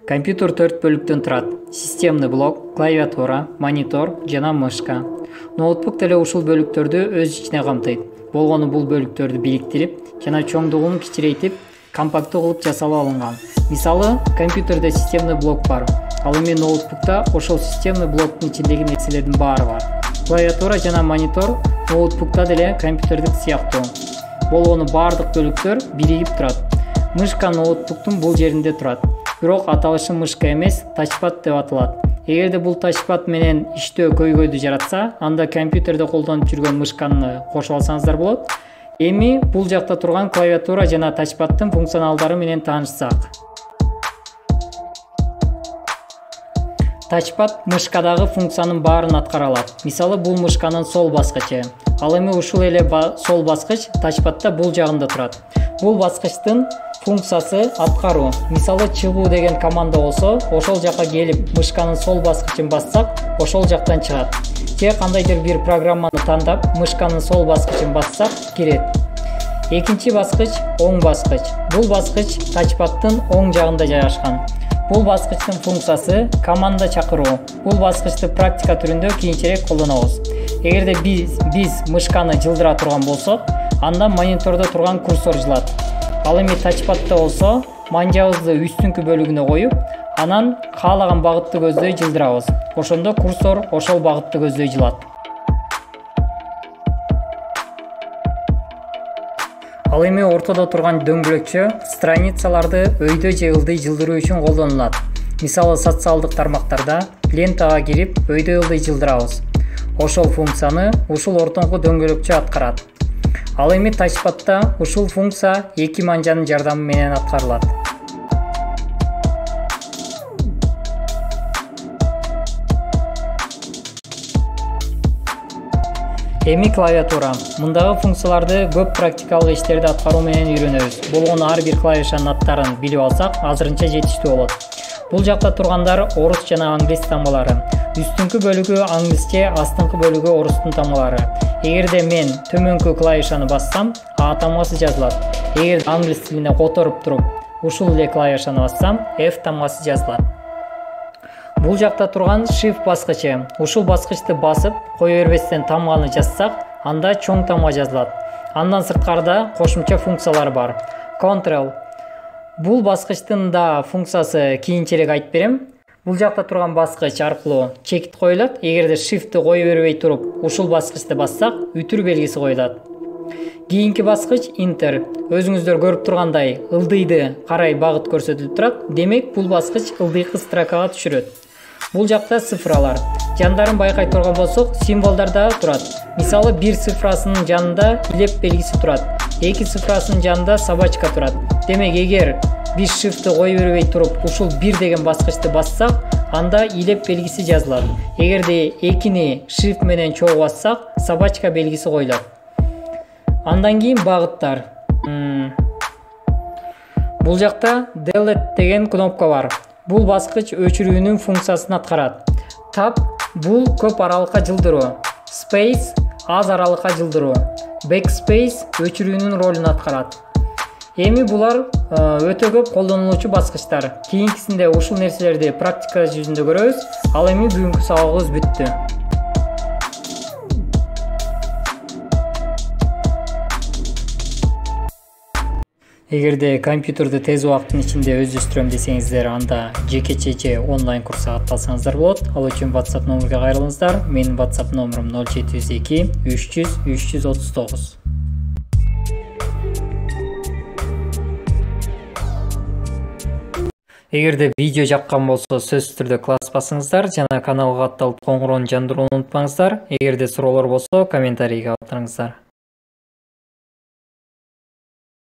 Компьютер 4 бөлүктөн турат. Системный блок, клавиатура, монитор жана мышка. Ноутбук деле ушул бөлүктөрдү өз ичине камтыйт. Болгону бул бөлүктөрдү бириктирип жана чоңдугун кичирейтип, компакттуу кылып жасалып алынган. Мисалы, компьютерде системный блок бар. Ал эми ноутбукта ошол системный блоктун ичиндеги нерселердин баары бар. Клавиатура жана монитор ноутбукта деле компьютердик сыяктуу. Болгону баардык бөлүктөр биригип турат. Мышка ноутбуктун бул жеринде турат. Бирок аталышы мышка эмес, тачпад деп аталат. Эгерде бул тачпад менен иштөө көйгөйдү жаратса, анда компьютерде колдонуп жүргөн мышканы кошуп алсаңыздар болот. Эми бул жакта турган клавиатура жана тачпаддын функционалдары менен таанышсак. Тачпад мышкадагы функциянын баарын аткара алат. Мисалы, бул мышканын сол баскычы. Ал эми ушул эле сол баскыч тачпадда бул жагында турат. Бул баскычтын функциясы аткаруу. Мисалы, чыгуу деген команда болсо, ошол жакка келип мышканын сол баскычын бассак, ошол жактан чыгат. Же кандайдыр бир программаны тандап, мышканын сол баскычын бассак, кирет. Экинчи баскыч оң баскыч. Бул баскыч тачпаддын оң жагында жайгашкан. Бул баскычтын функциясы команда чакыруу. Бул баскычты практика түрүндө кийинчерээк колдонобуз. Эгерде биз мышканы жылдыра турган болсок, анда монитордо турган курсор жылат. Ал эми тачпадда болсо, манжабызды үстүнкү бөлүгүнө коюп, анан каалаган багытты көздөй жылдырабыз. Ошондо курсор ошол багытты көздөй жылат. Ал эми ортодо турган дөңгөлөкчө страницаларды өйдө же ылдый жылдыруу үчүн колдонулат. Мисалы, социалдык тармактарда лентага кирип, өйдө ылдый жылдырабыз. Ошол функцияны ушул ортоңку дөңгөлөкчө аткарат. Ал эми тачпадда ушул функция эки манжанын жардамы менен аткарылат. Эми клавиатура. Мындагы функцияларды көп практикалык иштерди аткаруу менен үйрөнөбүз. Болгону ар бир клавишанын аттарын билип алсак, азырынча жетиштүү болот. Бул жакта тургандар орус жана англис тамгалары. Үстүнкү бөлүгү англисче, астыңкы бөлүгү орустун тамгалары. Эгерде мен төмөнкү клавишаны бассам, А тамгасы жазылат. Эгер англис тилине которуп туруп, ушул эле клавишаны бассам, F тамгасы жазылат. Бул жакта турган Shift баскычы. Ушул баскычты басып, кое бербестен тамганы жазсак, анда чоң тамга жазылат. Андан сырткарыда кошумча функциялар бар. Ctrl. Бул баскычтын да функциясы кийинчерээк айтып берем. Бул жакта турган баскыч аркылуу чекит коюлат. Эгерде Shift'ти кое бербей туруп, ушул баскычты бассак, үтүр белгиси коюлат. Кийинки баскыч Enter. Өзүңүздөр көрүп тургандай, ылдыйды карай багыт көрсөтүлүп турат. Демек, бул баскыч ылдыйкы строкага түшүрөт. Бул жакта цифралар. Жандарын байкай турган болсок, символдар да турат. Мисалы, бир цифрасынын жанында илеп белгиси турат. Эки цифрасынын жанында собачка турат. Демек, эгер биз Shift'ти кое бербей туруп, ушул бир деген баскычты бассак, анда илеп белгиси жазылат. Эгерде экини Shift менен чогуу бассак, собачка белгиси коюлат. Андан кийин багыттар. Бул жакта Delete деген кнопка бар. Бул баскыч өчүрүүнүн функциясын аткарат. Tab бул көп аралыкка жылдыруу. Space аз аралыкка жылдыруу. Backspace өчүрүүнүн ролун аткарат. Эми булар өтө көп колдонулуучу баскычтар. Кийинкисинде ушул нерселерди практика жүзүндө көрөбүз. Ал эми бүгүнкү сабагыбыз бүттү. Эгерде компьютерди тез убакыттын ичинде өздөштүрөм десеңиздер, анда жекече же онлайн курска катталсаңыздар болот. Ал үчүн WhatsApp номерге кайрылыңыздар. Менин WhatsApp номерим 0702 300 339. Эгерде видео жаккан болсо, сөзсүз түрдө класс басыңыздар жана каналга катталып коңгуроону жандырууну унутпаңыздар. Эгерде суроолор болсо, комментарийге калтырыңыздар.